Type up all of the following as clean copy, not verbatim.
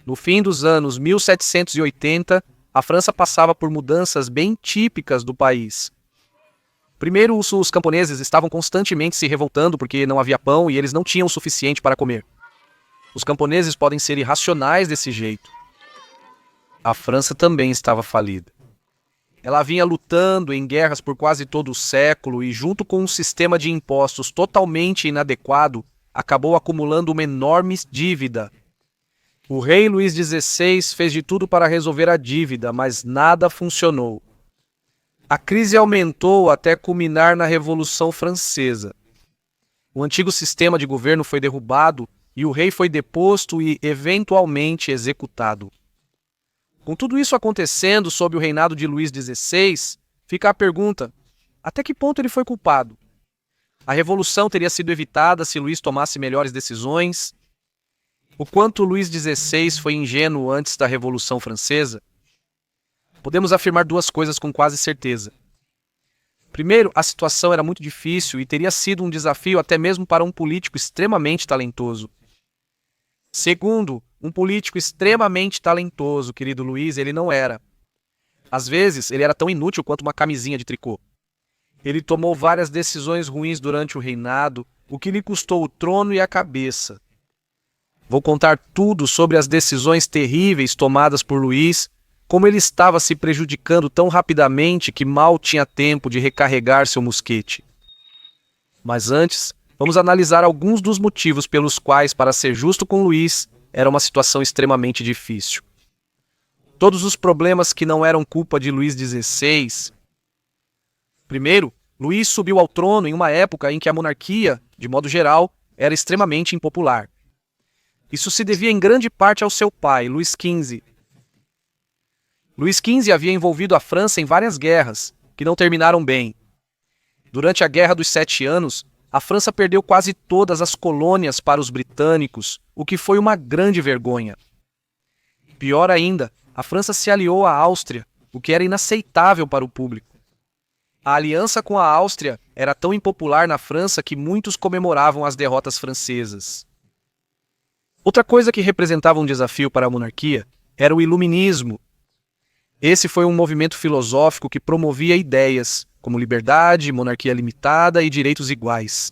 No fim dos anos 1780, a França passava por mudanças bem típicas do país. Primeiro, os camponeses estavam constantemente se revoltando porque não havia pão e eles não tinham o suficiente para comer. Os camponeses podem ser irracionais desse jeito. A França também estava falida. Ela vinha lutando em guerras por quase todo o século e, junto com um sistema de impostos totalmente inadequado, acabou acumulando uma enorme dívida. O rei Luís XVI fez de tudo para resolver a dívida, mas nada funcionou. A crise aumentou até culminar na Revolução Francesa. O antigo sistema de governo foi derrubado e o rei foi deposto e, eventualmente, executado. Com tudo isso acontecendo sob o reinado de Luís XVI, fica a pergunta: até que ponto ele foi culpado? A revolução teria sido evitada se Luís tomasse melhores decisões? O quanto Luís XVI foi ingênuo antes da Revolução Francesa? Podemos afirmar duas coisas com quase certeza. Primeiro, a situação era muito difícil e teria sido um desafio até mesmo para um político extremamente talentoso. Segundo, um político extremamente talentoso, querido Luís, ele não era. Às vezes, ele era tão inútil quanto uma camisinha de tricô. Ele tomou várias decisões ruins durante o reinado, o que lhe custou o trono e a cabeça. Vou contar tudo sobre as decisões terríveis tomadas por Luís, como ele estava se prejudicando tão rapidamente que mal tinha tempo de recarregar seu mosquete. Mas antes, vamos analisar alguns dos motivos pelos quais, para ser justo com Luís, era uma situação extremamente difícil. Todos os problemas que não eram culpa de Luís XVI. Primeiro, Luís subiu ao trono em uma época em que a monarquia, de modo geral, era extremamente impopular. Isso se devia em grande parte ao seu pai, Luís XV. Luís XV havia envolvido a França em várias guerras, que não terminaram bem. Durante a Guerra dos 7 Anos, a França perdeu quase todas as colônias para os britânicos, o que foi uma grande vergonha. Pior ainda, a França se aliou à Áustria, o que era inaceitável para o público. A aliança com a Áustria era tão impopular na França que muitos comemoravam as derrotas francesas. Outra coisa que representava um desafio para a monarquia era o Iluminismo. Esse foi um movimento filosófico que promovia ideias como liberdade, monarquia limitada e direitos iguais.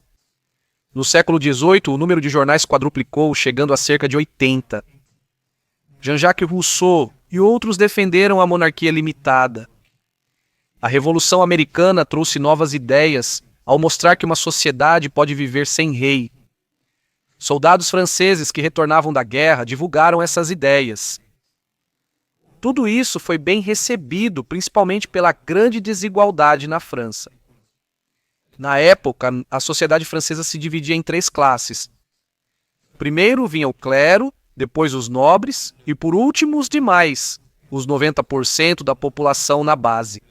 No século XVIII, o número de jornais quadruplicou, chegando a cerca de 80. Jean-Jacques Rousseau e outros defenderam a monarquia limitada. A Revolução Americana trouxe novas ideias ao mostrar que uma sociedade pode viver sem rei. Soldados franceses que retornavam da guerra divulgaram essas ideias. Tudo isso foi bem recebido, principalmente pela grande desigualdade na França. Na época, a sociedade francesa se dividia em 3 classes. Primeiro vinha o clero, depois os nobres e, por último, os demais, os 90% da população na base.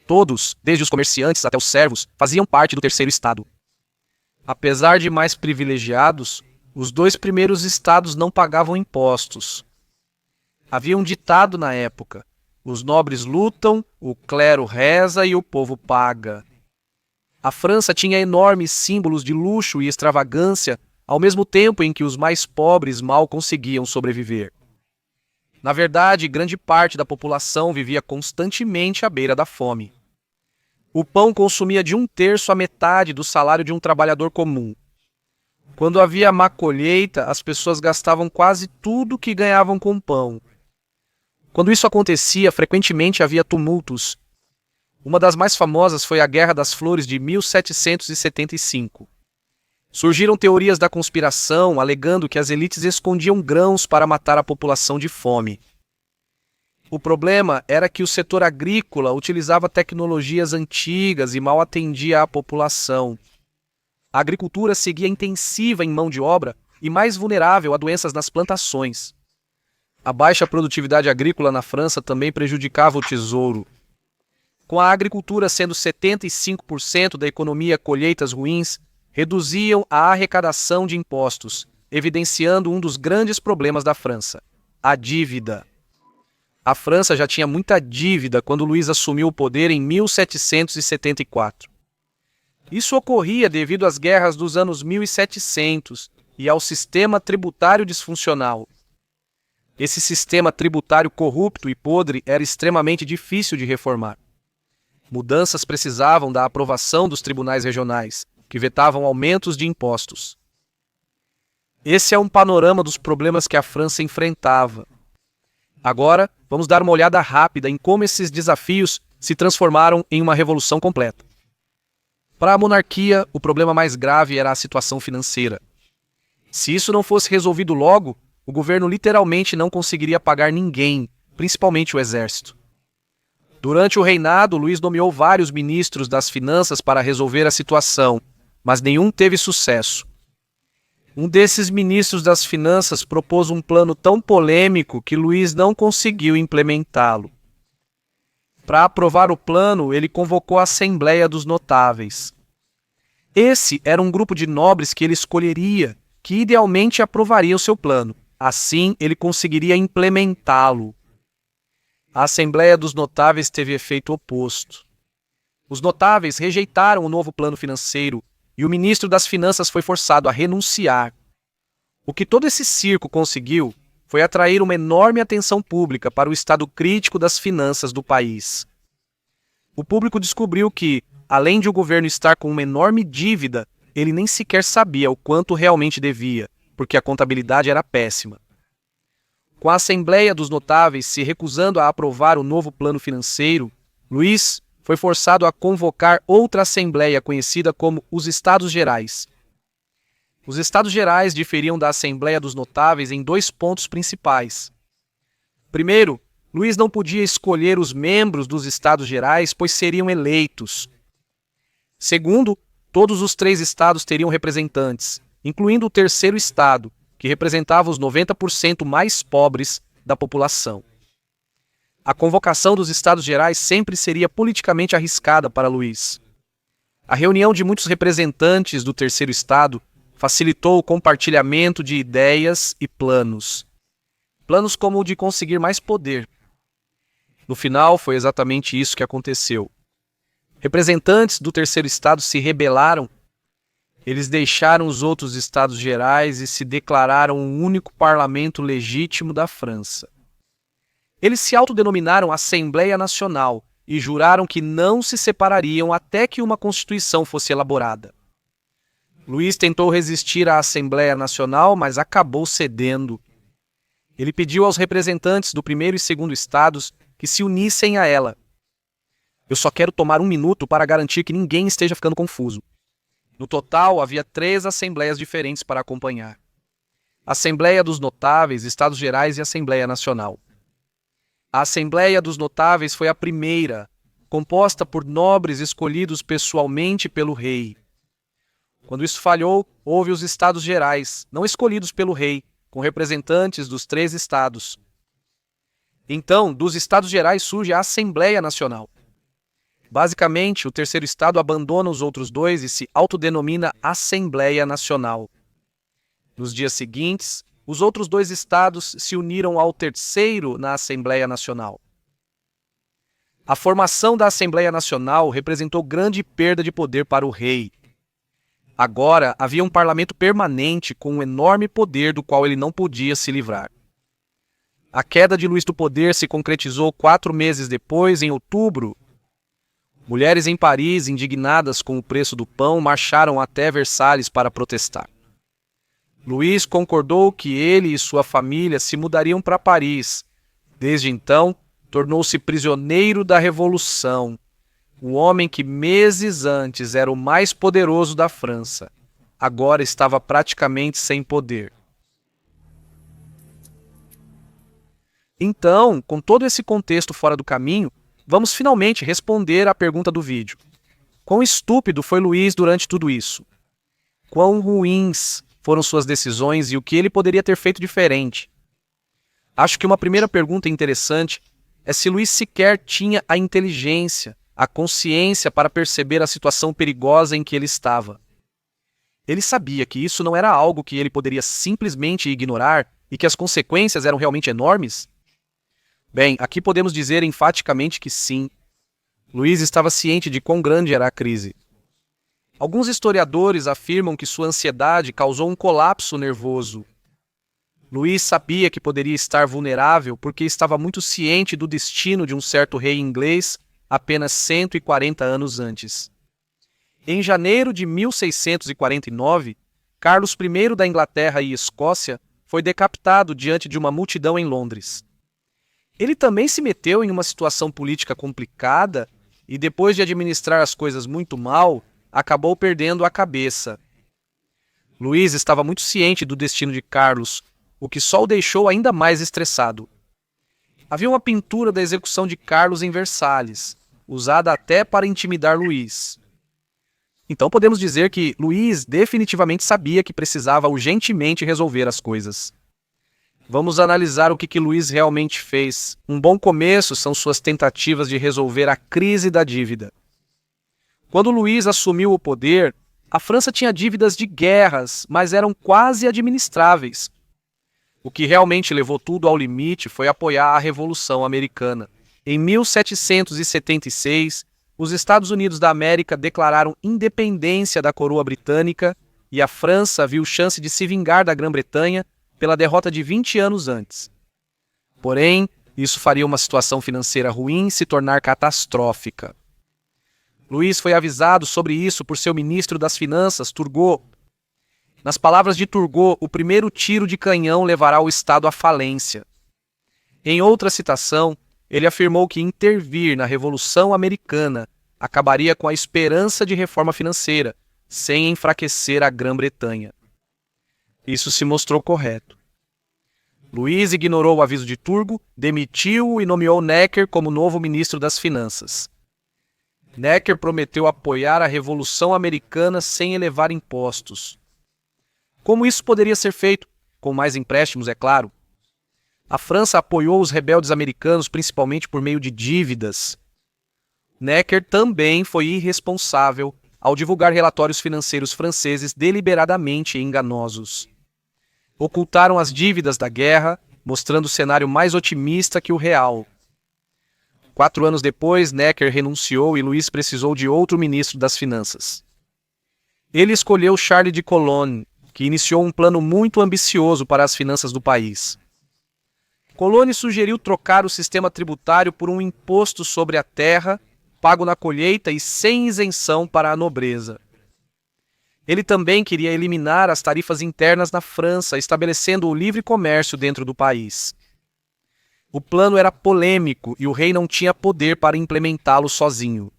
Todos, desde os comerciantes até os servos, faziam parte do terceiro estado. Apesar de mais privilegiados, os 2 primeiros estados não pagavam impostos. Havia um ditado na época: os nobres lutam, o clero reza e o povo paga. A França tinha enormes símbolos de luxo e extravagância, ao mesmo tempo em que os mais pobres mal conseguiam sobreviver. Na verdade, grande parte da população vivia constantemente à beira da fome. O pão consumia de 1/3 a metade do salário de um trabalhador comum. Quando havia má colheita, as pessoas gastavam quase tudo que ganhavam com pão. Quando isso acontecia, frequentemente havia tumultos. Uma das mais famosas foi a Guerra das Flores de 1775. Surgiram teorias da conspiração, alegando que as elites escondiam grãos para matar a população de fome. O problema era que o setor agrícola utilizava tecnologias antigas e mal atendia à população. A agricultura seguia intensiva em mão de obra e mais vulnerável a doenças nas plantações. A baixa produtividade agrícola na França também prejudicava o tesouro. Com a agricultura sendo 75% da economia, colheitas ruins reduziam a arrecadação de impostos, evidenciando um dos grandes problemas da França: a dívida. A França já tinha muita dívida quando Luís assumiu o poder em 1774. Isso ocorria devido às guerras dos anos 1700 e ao sistema tributário disfuncional. Esse sistema tributário corrupto e podre era extremamente difícil de reformar. Mudanças precisavam da aprovação dos tribunais regionais, que vetavam aumentos de impostos. Esse é um panorama dos problemas que a França enfrentava. Agora, vamos dar uma olhada rápida em como esses desafios se transformaram em uma revolução completa. Para a monarquia, o problema mais grave era a situação financeira. Se isso não fosse resolvido logo, o governo literalmente não conseguiria pagar ninguém, principalmente o exército. Durante o reinado, Luís nomeou vários ministros das finanças para resolver a situação, mas nenhum teve sucesso. Um desses ministros das finanças propôs um plano tão polêmico que Luís não conseguiu implementá-lo. Para aprovar o plano, ele convocou a Assembleia dos Notáveis. Esse era um grupo de nobres que ele escolheria, que idealmente aprovaria o seu plano. Assim, ele conseguiria implementá-lo. A Assembleia dos Notáveis teve efeito oposto. Os notáveis rejeitaram o novo plano financeiro e o ministro das Finanças foi forçado a renunciar. O que todo esse circo conseguiu foi atrair uma enorme atenção pública para o estado crítico das finanças do país. O público descobriu que, além de o governo estar com uma enorme dívida, ele nem sequer sabia o quanto realmente devia, porque a contabilidade era péssima. Com a Assembleia dos Notáveis se recusando a aprovar o novo plano financeiro, Luís foi forçado a convocar outra Assembleia conhecida como os Estados Gerais. Os Estados Gerais diferiam da Assembleia dos Notáveis em dois pontos principais. Primeiro, Luís não podia escolher os membros dos Estados Gerais, pois seriam eleitos. Segundo, todos os 3 estados teriam representantes, incluindo o terceiro estado, que representava os 90% mais pobres da população. A convocação dos Estados Gerais sempre seria politicamente arriscada para Luís. A reunião de muitos representantes do terceiro estado facilitou o compartilhamento de ideias e planos. Planos como o de conseguir mais poder. No final, foi exatamente isso que aconteceu. Representantes do terceiro estado se rebelaram. Eles deixaram os outros estados gerais e se declararam o único parlamento legítimo da França. Eles se autodenominaram Assembleia Nacional e juraram que não se separariam até que uma Constituição fosse elaborada. Luís tentou resistir à Assembleia Nacional, mas acabou cedendo. Ele pediu aos representantes do primeiro e segundo estados que se unissem a ela. Eu só quero tomar 1 minuto para garantir que ninguém esteja ficando confuso. No total, havia 3 assembleias diferentes para acompanhar. Assembleia dos Notáveis, Estados Gerais e Assembleia Nacional. A Assembleia dos Notáveis foi a primeira, composta por nobres escolhidos pessoalmente pelo rei. Quando isso falhou, houve os Estados Gerais, não escolhidos pelo rei, com representantes dos 3 estados. Então, dos Estados Gerais surge a Assembleia Nacional. Basicamente, o terceiro estado abandona os outros 2 e se autodenomina Assembleia Nacional. Nos dias seguintes, os outros 2 estados se uniram ao terceiro na Assembleia Nacional. A formação da Assembleia Nacional representou grande perda de poder para o rei. Agora havia um parlamento permanente com um enorme poder do qual ele não podia se livrar. A queda de Luís do poder se concretizou 4 meses depois, em outubro. Mulheres em Paris, indignadas com o preço do pão, marcharam até Versalhes para protestar. Luís concordou que ele e sua família se mudariam para Paris. Desde então, tornou-se prisioneiro da Revolução. O homem que meses antes era o mais poderoso da França, agora estava praticamente sem poder. Então, com todo esse contexto fora do caminho, vamos finalmente responder à pergunta do vídeo. Quão estúpido foi Luís durante tudo isso? Quão ruins foram suas decisões e o que ele poderia ter feito diferente? Acho que uma primeira pergunta interessante é se Luís sequer tinha a inteligência, a consciência para perceber a situação perigosa em que ele estava. Ele sabia que isso não era algo que ele poderia simplesmente ignorar e que as consequências eram realmente enormes? Bem, aqui podemos dizer enfaticamente que sim. Luís estava ciente de quão grande era a crise. Alguns historiadores afirmam que sua ansiedade causou um colapso nervoso. Luís sabia que poderia estar vulnerável porque estava muito ciente do destino de um certo rei inglês apenas 140 anos antes. Em janeiro de 1649, Carlos I da Inglaterra e Escócia foi decapitado diante de uma multidão em Londres. Ele também se meteu em uma situação política complicada e, depois de administrar as coisas muito mal, acabou perdendo a cabeça. Luís estava muito ciente do destino de Carlos, o que só o deixou ainda mais estressado. Havia uma pintura da execução de Carlos em Versalhes, usada até para intimidar Luís. Então podemos dizer que Luís definitivamente sabia que precisava urgentemente resolver as coisas. Vamos analisar o que Luís realmente fez. Um bom começo são suas tentativas de resolver a crise da dívida. Quando Luís assumiu o poder, a França tinha dívidas de guerras, mas eram quase administráveis. O que realmente levou tudo ao limite foi apoiar a Revolução Americana. Em 1776, os Estados Unidos da América declararam independência da coroa britânica e a França viu chance de se vingar da Grã-Bretanha pela derrota de 20 anos antes. Porém, isso faria uma situação financeira ruim se tornar catastrófica. Luís foi avisado sobre isso por seu ministro das Finanças, Turgot. Nas palavras de Turgot, o primeiro tiro de canhão levará o Estado à falência. Em outra citação, ele afirmou que intervir na Revolução Americana acabaria com a esperança de reforma financeira, sem enfraquecer a Grã-Bretanha. Isso se mostrou correto. Luís ignorou o aviso de Turgot, demitiu-o e nomeou Necker como novo ministro das Finanças. Necker prometeu apoiar a Revolução Americana sem elevar impostos. Como isso poderia ser feito? Com mais empréstimos, é claro. A França apoiou os rebeldes americanos principalmente por meio de dívidas. Necker também foi irresponsável ao divulgar relatórios financeiros franceses deliberadamente enganosos. Ocultaram as dívidas da guerra, mostrando o cenário mais otimista que o real. 4 anos depois, Necker renunciou e Luís precisou de outro ministro das Finanças. Ele escolheu Charles de Colonne, que iniciou um plano muito ambicioso para as finanças do país. Colonne sugeriu trocar o sistema tributário por um imposto sobre a terra, pago na colheita e sem isenção para a nobreza. Ele também queria eliminar as tarifas internas na França, estabelecendo o livre comércio dentro do país. O plano era polêmico e o rei não tinha poder para implementá-lo sozinho.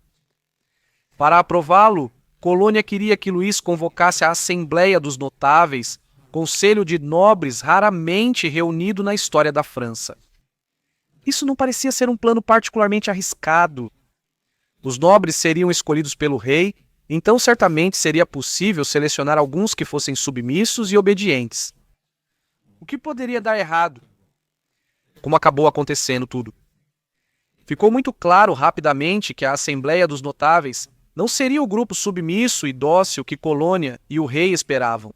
Para aprová-lo, Colônia queria que Luís convocasse a Assembleia dos Notáveis, conselho de nobres raramente reunido na história da França. Isso não parecia ser um plano particularmente arriscado. Os nobres seriam escolhidos pelo rei, então certamente seria possível selecionar alguns que fossem submissos e obedientes. O que poderia dar errado? Como acabou acontecendo tudo. Ficou muito claro rapidamente que a Assembleia dos Notáveis não seria o grupo submisso e dócil que Colônia e o rei esperavam.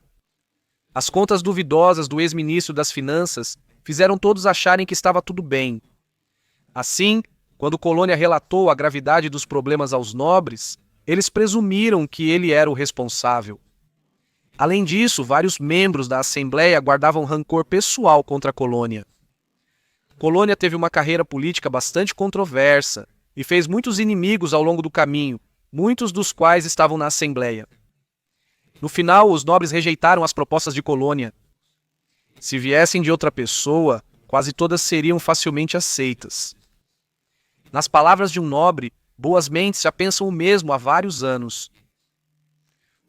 As contas duvidosas do ex-ministro das Finanças fizeram todos acharem que estava tudo bem. Assim, quando Colônia relatou a gravidade dos problemas aos nobres, eles presumiram que ele era o responsável. Além disso, vários membros da Assembleia guardavam rancor pessoal contra Colônia. Colônia teve uma carreira política bastante controversa e fez muitos inimigos ao longo do caminho, muitos dos quais estavam na Assembleia. No final, os nobres rejeitaram as propostas de Colônia. Se viessem de outra pessoa, quase todas seriam facilmente aceitas. Nas palavras de um nobre, boas mentes já pensam o mesmo há vários anos.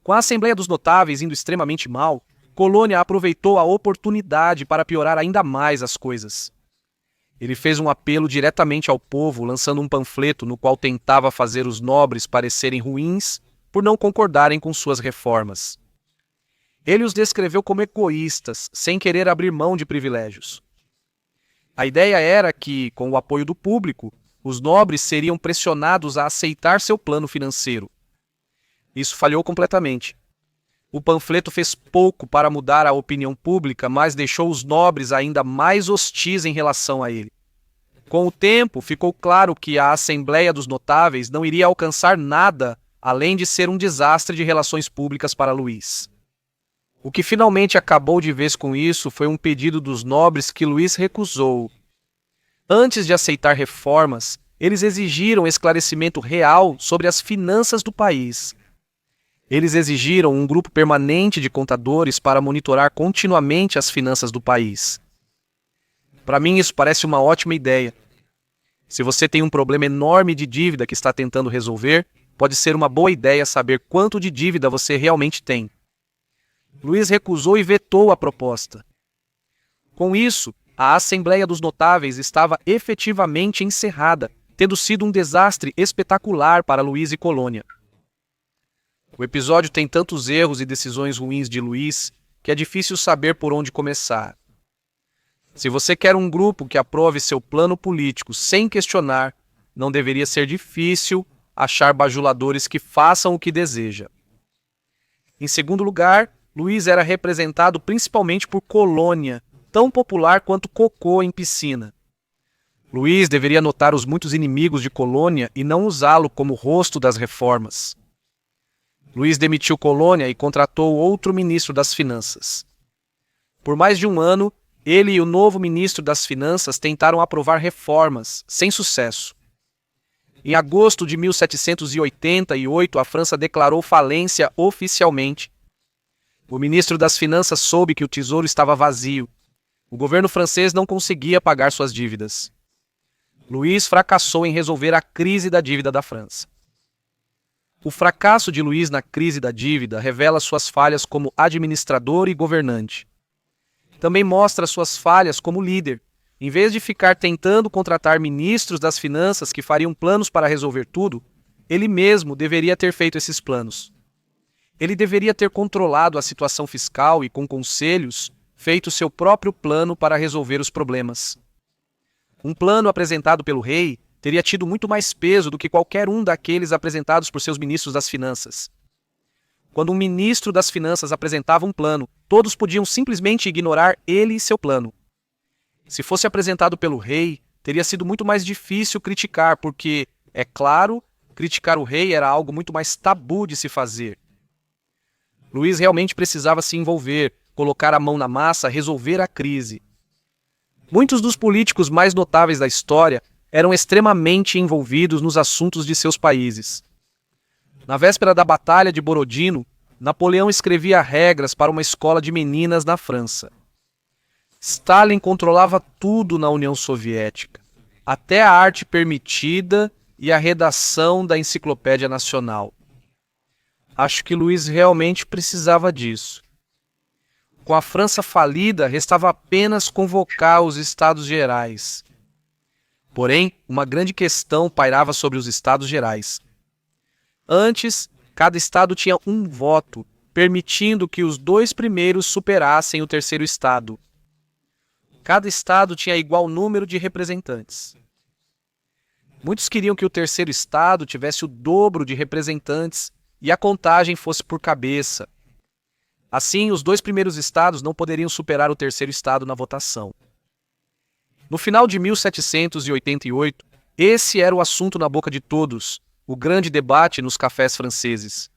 Com a Assembleia dos Notáveis indo extremamente mal, Colônia aproveitou a oportunidade para piorar ainda mais as coisas. Ele fez um apelo diretamente ao povo, lançando um panfleto no qual tentava fazer os nobres parecerem ruins por não concordarem com suas reformas. Ele os descreveu como egoístas, sem querer abrir mão de privilégios. A ideia era que, com o apoio do público, os nobres seriam pressionados a aceitar seu plano financeiro. Isso falhou completamente. O panfleto fez pouco para mudar a opinião pública, mas deixou os nobres ainda mais hostis em relação a ele. Com o tempo, ficou claro que a Assembleia dos Notáveis não iria alcançar nada além de ser um desastre de relações públicas para Luís. O que finalmente acabou de vez com isso foi um pedido dos nobres que Luís recusou. Antes de aceitar reformas, eles exigiram esclarecimento real sobre as finanças do país. Eles exigiram um grupo permanente de contadores para monitorar continuamente as finanças do país. Para mim, isso parece uma ótima ideia. Se você tem um problema enorme de dívida que está tentando resolver, pode ser uma boa ideia saber quanto de dívida você realmente tem. Luís recusou e vetou a proposta. Com isso, a Assembleia dos Notáveis estava efetivamente encerrada, tendo sido um desastre espetacular para Luís e Colônia. O episódio tem tantos erros e decisões ruins de Luís que é difícil saber por onde começar. Se você quer um grupo que aprove seu plano político sem questionar, não deveria ser difícil achar bajuladores que façam o que deseja. Em segundo lugar, Luís era representado principalmente por Colônia, tão popular quanto cocô em piscina. Luís deveria notar os muitos inimigos de Colônia e não usá-lo como rosto das reformas. Luís demitiu Colônia e contratou outro ministro das Finanças. Por mais de um ano, ele e o novo ministro das Finanças tentaram aprovar reformas, sem sucesso. Em agosto de 1788, a França declarou falência oficialmente. O ministro das Finanças soube que o tesouro estava vazio. O governo francês não conseguia pagar suas dívidas. Luís fracassou em resolver a crise da dívida da França. O fracasso de Luís na crise da dívida revela suas falhas como administrador e governante. Também mostra suas falhas como líder. Em vez de ficar tentando contratar ministros das finanças que fariam planos para resolver tudo, ele mesmo deveria ter feito esses planos. Ele deveria ter controlado a situação fiscal e, com conselhos, feito seu próprio plano para resolver os problemas. Um plano apresentado pelo rei teria tido muito mais peso do que qualquer um daqueles apresentados por seus ministros das finanças. Quando um ministro das finanças apresentava um plano, todos podiam simplesmente ignorar ele e seu plano. Se fosse apresentado pelo rei, teria sido muito mais difícil criticar, porque, é claro, criticar o rei era algo muito mais tabu de se fazer. Luís realmente precisava se envolver, colocar a mão na massa, resolver a crise. Muitos dos políticos mais notáveis da história eram extremamente envolvidos nos assuntos de seus países. Na véspera da Batalha de Borodino, Napoleão escrevia regras para uma escola de meninas na França. Stalin controlava tudo na União Soviética, até a arte permitida e a redação da Enciclopédia Nacional. Acho que Luís realmente precisava disso. Com a França falida, restava apenas convocar os Estados Gerais. Porém, uma grande questão pairava sobre os Estados Gerais. Antes, cada estado tinha um voto, permitindo que os dois primeiros superassem o terceiro estado. Cada estado tinha igual número de representantes. Muitos queriam que o terceiro estado tivesse o dobro de representantes e a contagem fosse por cabeça. Assim, os dois primeiros estados não poderiam superar o terceiro estado na votação. No final de 1788, esse era o assunto na boca de todos, o grande debate nos cafés franceses.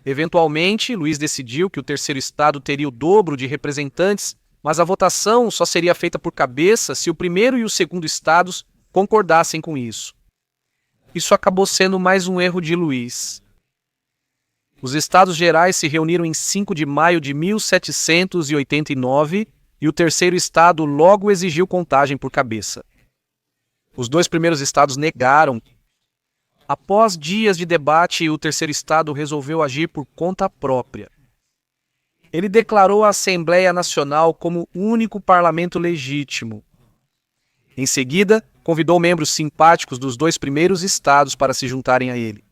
Eventualmente, Luís decidiu que o terceiro estado teria o dobro de representantes, mas a votação só seria feita por cabeça se o primeiro e o segundo estados concordassem com isso. Isso acabou sendo mais um erro de Luís. Os Estados Gerais se reuniram em 5 de maio de 1789 e o terceiro estado logo exigiu contagem por cabeça. Os dois primeiros estados negaram. Após dias de debate, o terceiro estado resolveu agir por conta própria. Ele declarou a Assembleia Nacional como o único parlamento legítimo. Em seguida, convidou membros simpáticos dos dois primeiros estados para se juntarem a ele.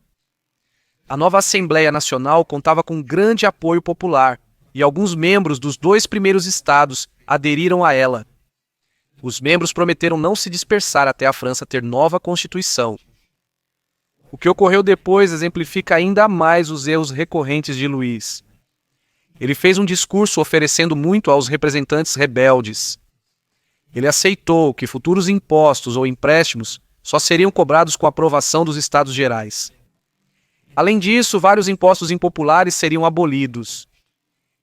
A nova Assembleia Nacional contava com grande apoio popular e alguns membros dos dois primeiros estados aderiram a ela. Os membros prometeram não se dispersar até a França ter nova Constituição. O que ocorreu depois exemplifica ainda mais os erros recorrentes de Luís. Ele fez um discurso oferecendo muito aos representantes rebeldes. Ele aceitou que futuros impostos ou empréstimos só seriam cobrados com a aprovação dos Estados Gerais. Além disso, vários impostos impopulares seriam abolidos.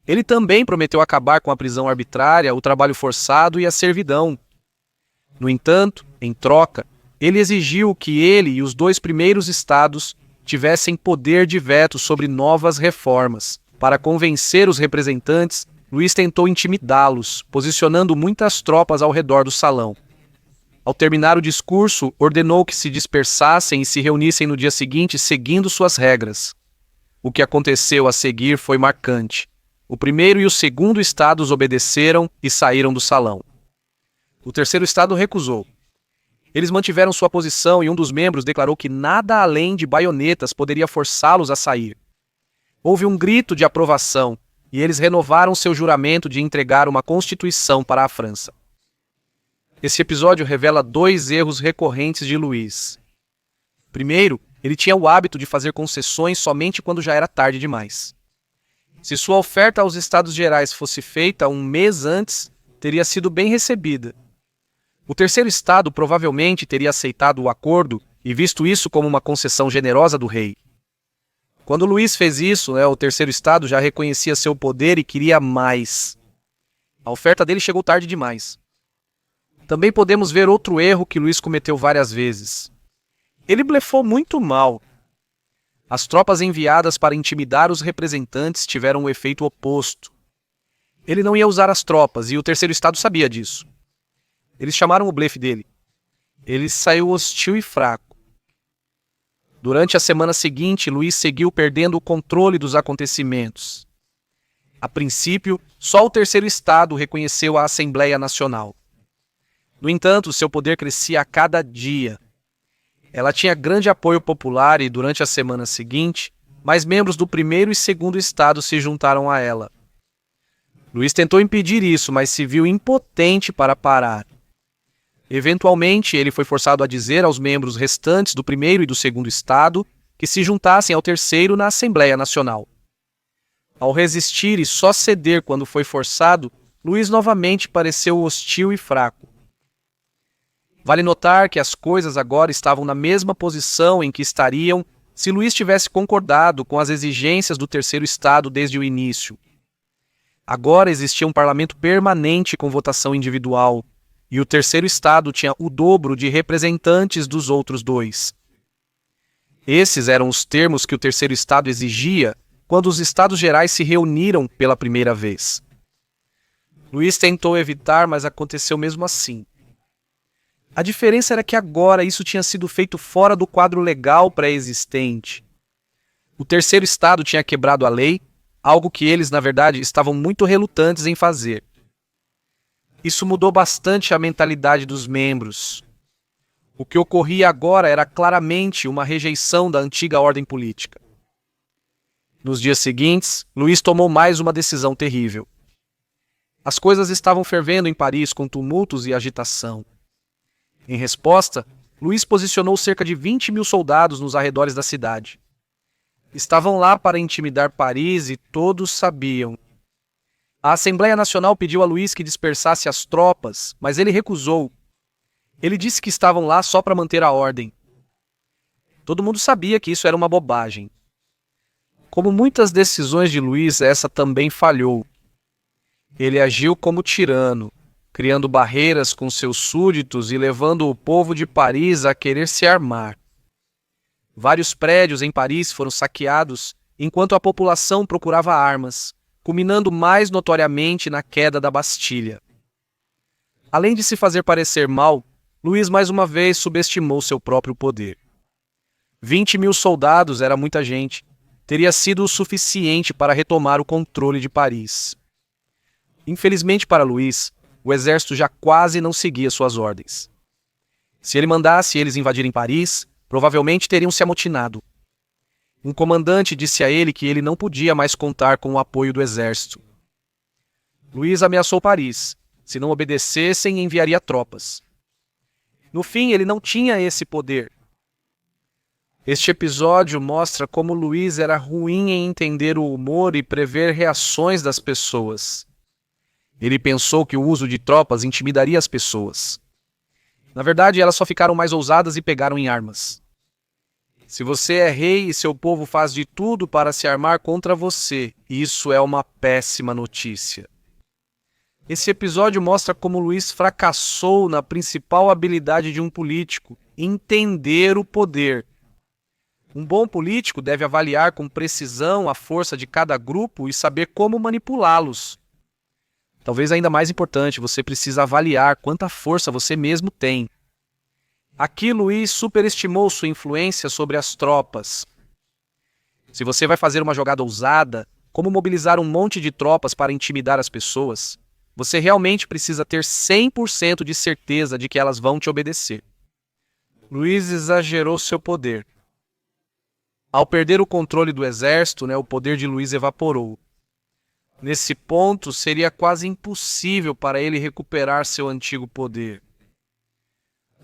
Ele também prometeu acabar com a prisão arbitrária, o trabalho forçado e a servidão. No entanto, em troca, ele exigiu que ele e os 2 primeiros estados tivessem poder de veto sobre novas reformas. Para convencer os representantes, Luís tentou intimidá-los, posicionando muitas tropas ao redor do salão. Ao terminar o discurso, ordenou que se dispersassem e se reunissem no dia seguinte seguindo suas regras. O que aconteceu a seguir foi marcante. O primeiro e o segundo estados obedeceram e saíram do salão. O terceiro estado recusou. Eles mantiveram sua posição e um dos membros declarou que nada além de baionetas poderia forçá-los a sair. Houve um grito de aprovação e eles renovaram seu juramento de entregar uma constituição para a França. Esse episódio revela 2 erros recorrentes de Luís. Primeiro, ele tinha o hábito de fazer concessões somente quando já era tarde demais. Se sua oferta aos Estados Gerais fosse feita um mês antes, teria sido bem recebida. O terceiro estado provavelmente teria aceitado o acordo e visto isso como uma concessão generosa do rei. Quando Luís fez isso, o terceiro estado já reconhecia seu poder e queria mais. A oferta dele chegou tarde demais. Também podemos ver outro erro que Luís cometeu várias vezes. Ele blefou muito mal. As tropas enviadas para intimidar os representantes tiveram o efeito oposto. Ele não ia usar as tropas e o terceiro estado sabia disso. Eles chamaram o blefe dele. Ele saiu hostil e fraco. Durante a semana seguinte, Luís seguiu perdendo o controle dos acontecimentos. A princípio, só o terceiro estado reconheceu a Assembleia Nacional. No entanto, seu poder crescia a cada dia. Ela tinha grande apoio popular e, durante a semana seguinte, mais membros do primeiro e segundo estado se juntaram a ela. Luís tentou impedir isso, mas se viu impotente para parar. Eventualmente, ele foi forçado a dizer aos membros restantes do primeiro e do segundo estado que se juntassem ao terceiro na Assembleia Nacional. Ao resistir e só ceder quando foi forçado, Luís novamente pareceu hostil e fraco. Vale notar que as coisas agora estavam na mesma posição em que estariam se Luís tivesse concordado com as exigências do terceiro estado desde o início. Agora existia um parlamento permanente com votação individual, e o terceiro estado tinha o dobro de representantes dos outros 2. Esses eram os termos que o terceiro estado exigia quando os Estados Gerais se reuniram pela primeira vez. Luís tentou evitar, mas aconteceu mesmo assim. A diferença era que agora isso tinha sido feito fora do quadro legal pré-existente. O terceiro estado tinha quebrado a lei, algo que eles, na verdade, estavam muito relutantes em fazer. Isso mudou bastante a mentalidade dos membros. O que ocorria agora era claramente uma rejeição da antiga ordem política. Nos dias seguintes, Luís tomou mais uma decisão terrível. As coisas estavam fervendo em Paris com tumultos e agitação. Em resposta, Luís posicionou cerca de 20.000 soldados nos arredores da cidade. Estavam lá para intimidar Paris e todos sabiam. A Assembleia Nacional pediu a Luís que dispersasse as tropas, mas ele recusou. Ele disse que estavam lá só para manter a ordem. Todo mundo sabia que isso era uma bobagem. Como muitas decisões de Luís, essa também falhou. Ele agiu como tirano, criando barreiras com seus súditos e levando o povo de Paris a querer se armar. Vários prédios em Paris foram saqueados enquanto a população procurava armas, culminando mais notoriamente na queda da Bastilha. Além de se fazer parecer mal, Luís mais uma vez subestimou seu próprio poder. 20.000 soldados era muita gente. Teria sido o suficiente para retomar o controle de Paris. Infelizmente para Luís, o exército já quase não seguia suas ordens. Se ele mandasse eles invadirem Paris, provavelmente teriam se amotinado. Um comandante disse a ele que ele não podia mais contar com o apoio do exército. Luís ameaçou Paris. Se não obedecessem, enviaria tropas. No fim, ele não tinha esse poder. Este episódio mostra como Luís era ruim em entender o humor e prever reações das pessoas. Ele pensou que o uso de tropas intimidaria as pessoas. Na verdade, elas só ficaram mais ousadas e pegaram em armas. Se você é rei e seu povo faz de tudo para se armar contra você, isso é uma péssima notícia. Esse episódio mostra como Luís fracassou na principal habilidade de um político: entender o poder. Um bom político deve avaliar com precisão a força de cada grupo e saber como manipulá-los. Talvez ainda mais importante, você precisa avaliar quanta força você mesmo tem. Aqui Luís superestimou sua influência sobre as tropas. Se você vai fazer uma jogada ousada, como mobilizar um monte de tropas para intimidar as pessoas, você realmente precisa ter 100% de certeza de que elas vão te obedecer. Luís exagerou seu poder. Ao perder o controle do exército, o poder de Luís evaporou. Nesse ponto, seria quase impossível para ele recuperar seu antigo poder.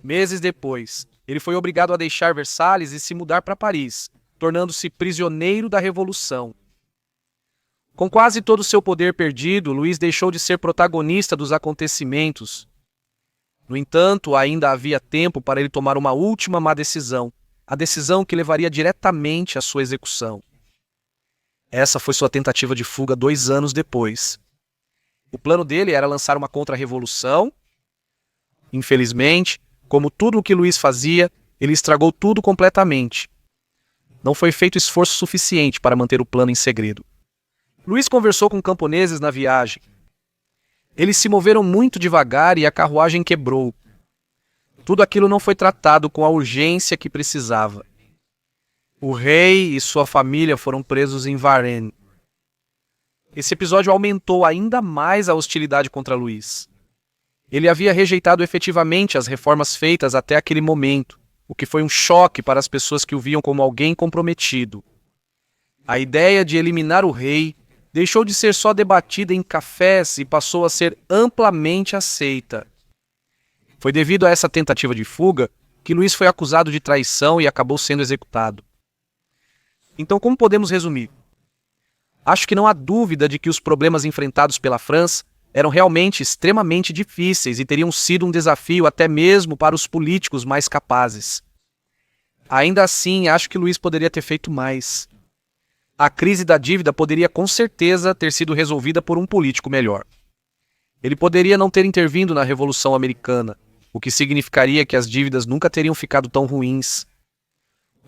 Meses depois, ele foi obrigado a deixar Versalhes e se mudar para Paris, tornando-se prisioneiro da Revolução. Com quase todo o seu poder perdido, Luís deixou de ser protagonista dos acontecimentos. No entanto, ainda havia tempo para ele tomar uma última má decisão, a decisão que levaria diretamente à sua execução. Essa foi sua tentativa de fuga 2 anos depois. O plano dele era lançar uma contra-revolução. Infelizmente, como tudo o que Luís fazia, ele estragou tudo completamente. Não foi feito esforço suficiente para manter o plano em segredo. Luís conversou com camponeses na viagem. Eles se moveram muito devagar e a carruagem quebrou. Tudo aquilo não foi tratado com a urgência que precisava. O rei e sua família foram presos em Varennes. Esse episódio aumentou ainda mais a hostilidade contra Luís. Ele havia rejeitado efetivamente as reformas feitas até aquele momento, o que foi um choque para as pessoas que o viam como alguém comprometido. A ideia de eliminar o rei deixou de ser só debatida em cafés e passou a ser amplamente aceita. Foi devido a essa tentativa de fuga que Luís foi acusado de traição e acabou sendo executado. Então, como podemos resumir? Acho que não há dúvida de que os problemas enfrentados pela França eram realmente extremamente difíceis e teriam sido um desafio até mesmo para os políticos mais capazes. Ainda assim, acho que Luís poderia ter feito mais. A crise da dívida poderia com certeza ter sido resolvida por um político melhor. Ele poderia não ter intervindo na Revolução Americana, o que significaria que as dívidas nunca teriam ficado tão ruins.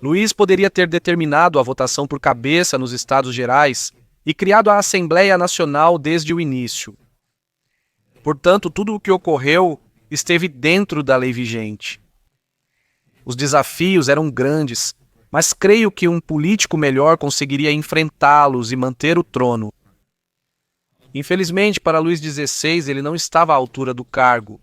Luís poderia ter determinado a votação por cabeça nos Estados Gerais e criado a Assembleia Nacional desde o início. Portanto, tudo o que ocorreu esteve dentro da lei vigente. Os desafios eram grandes, mas creio que um político melhor conseguiria enfrentá-los e manter o trono. Infelizmente, para Luís XVI, ele não estava à altura do cargo.